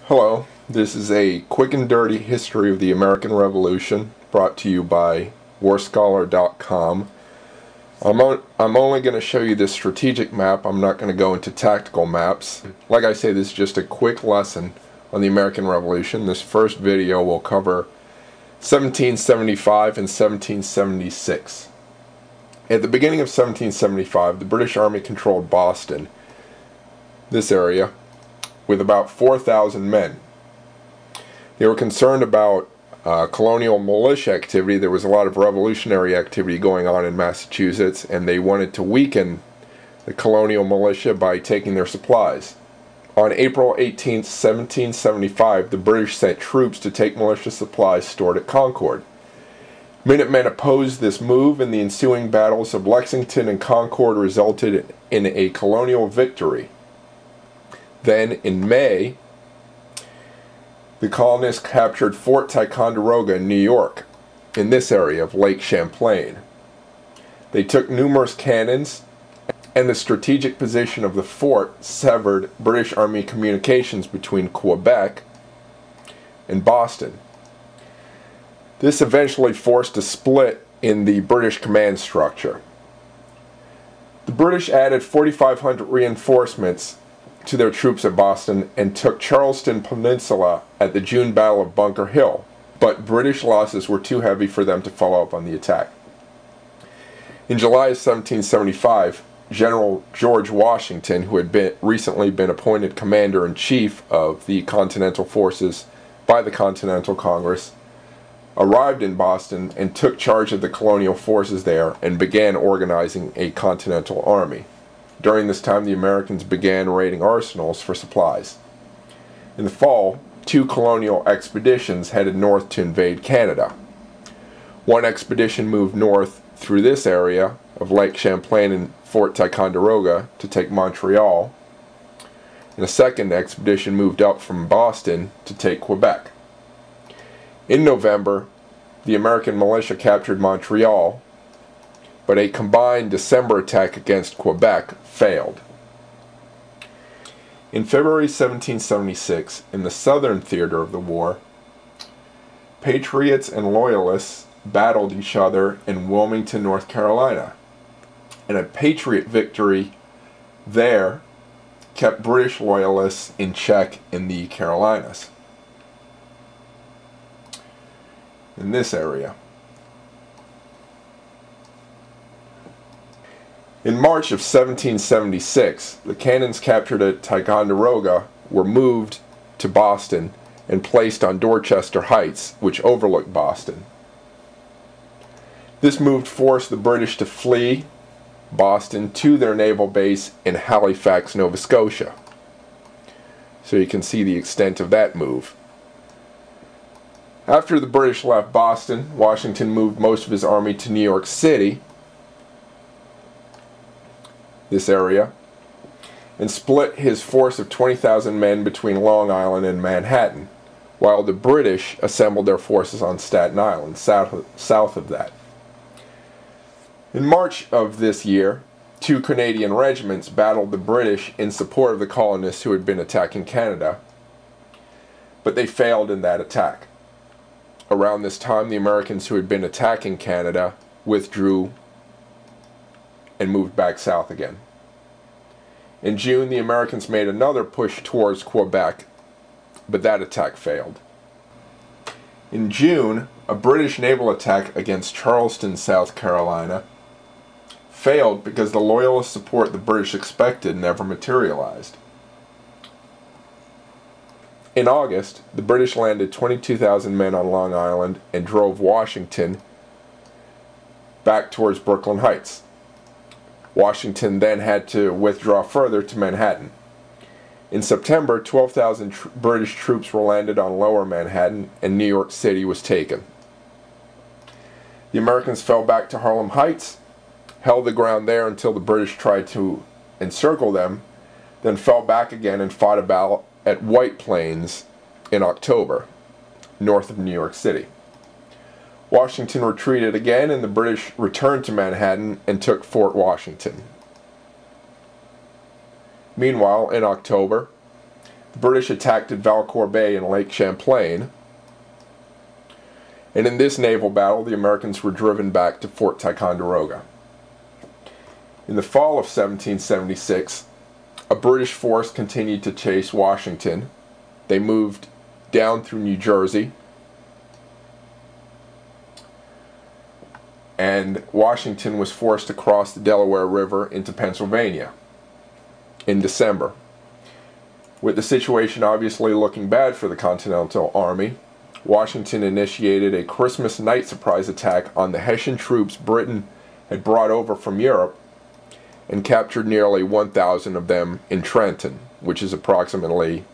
Hello, this is a quick and dirty history of the American Revolution brought to you by warscholar.com. I'm only going to show you this strategic map. I'm not going to go into tactical maps. Like I say, this is just a quick lesson on the American Revolution. This first video will cover 1775 and 1776. At the beginning of 1775, the British Army controlled Boston, this area, with about 4,000 men. They were concerned about colonial militia activity. There was a lot of revolutionary activity going on in Massachusetts, and they wanted to weaken the colonial militia by taking their supplies. On April 18, 1775, the British sent troops to take militia supplies stored at Concord. Minutemen opposed this move, and the ensuing battles of Lexington and Concord resulted in a colonial victory. Then, in May, the colonists captured Fort Ticonderoga in New York, in this area of Lake Champlain. They took numerous cannons, and the strategic position of the fort severed British Army communications between Quebec and Boston. This eventually forced a split in the British command structure. The British added 4,500 reinforcements to their troops at Boston and took Charleston Peninsula at the June Battle of Bunker Hill, but British losses were too heavy for them to follow up on the attack. In July of 1775, General George Washington, who had recently been appointed Commander-in-Chief of the Continental Forces by the Continental Congress, arrived in Boston and took charge of the colonial forces there and began organizing a Continental Army. During this time, the Americans began raiding arsenals for supplies. In the fall, two colonial expeditions headed north to invade Canada. One expedition moved north through this area of Lake Champlain and Fort Ticonderoga to take Montreal, and a second expedition moved up from Boston to take Quebec. In November, the American militia captured Montreal, but a combined December attack against Quebec failed. In February 1776, in the southern theater of the war, Patriots and Loyalists battled each other in Wilmington, North Carolina, and a Patriot victory there kept British Loyalists in check in the Carolinas, in this area. In March of 1776, the cannons captured at Ticonderoga were moved to Boston and placed on Dorchester Heights, which overlooked Boston. This move forced the British to flee Boston to their naval base in Halifax, Nova Scotia. So you can see the extent of that move. After the British left Boston, Washington moved most of his army to New York City, this area, and split his force of 20,000 men between Long Island and Manhattan, while the British assembled their forces on Staten Island, south of that. In March of this year, two Canadian regiments battled the British in support of the colonists who had been attacking Canada, but they failed in that attack. Around this time, the Americans who had been attacking Canada withdrew and moved back south again. In June, the Americans made another push towards Quebec, but that attack failed. In June, a British naval attack against Charleston, South Carolina, failed because the Loyalist support the British expected never materialized. In August, the British landed 22,000 men on Long Island and drove Washington back towards Brooklyn Heights. Washington then had to withdraw further to Manhattan. In September, 12,000 British troops were landed on Lower Manhattan, and New York City was taken. The Americans fell back to Harlem Heights, held the ground there until the British tried to encircle them, then fell back again and fought a battle at White Plains in October, north of New York City. Washington retreated again, and the British returned to Manhattan and took Fort Washington. Meanwhile, in October, The British attacked at Valcour Bay in Lake Champlain, and in this naval battle the Americans were driven back to Fort Ticonderoga. In the fall of 1776, a British force continued to chase Washington. They moved down through New Jersey, and Washington was forced to cross the Delaware River into Pennsylvania in December. With the situation obviously looking bad for the Continental Army, Washington initiated a Christmas night surprise attack on the Hessian troops Britain had brought over from Europe and captured nearly 1,000 of them in Trenton, which is approximately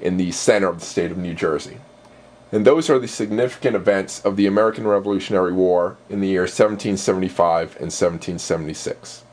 in the center of the state of New Jersey. And those are the significant events of the American Revolutionary War in the years 1775 and 1776.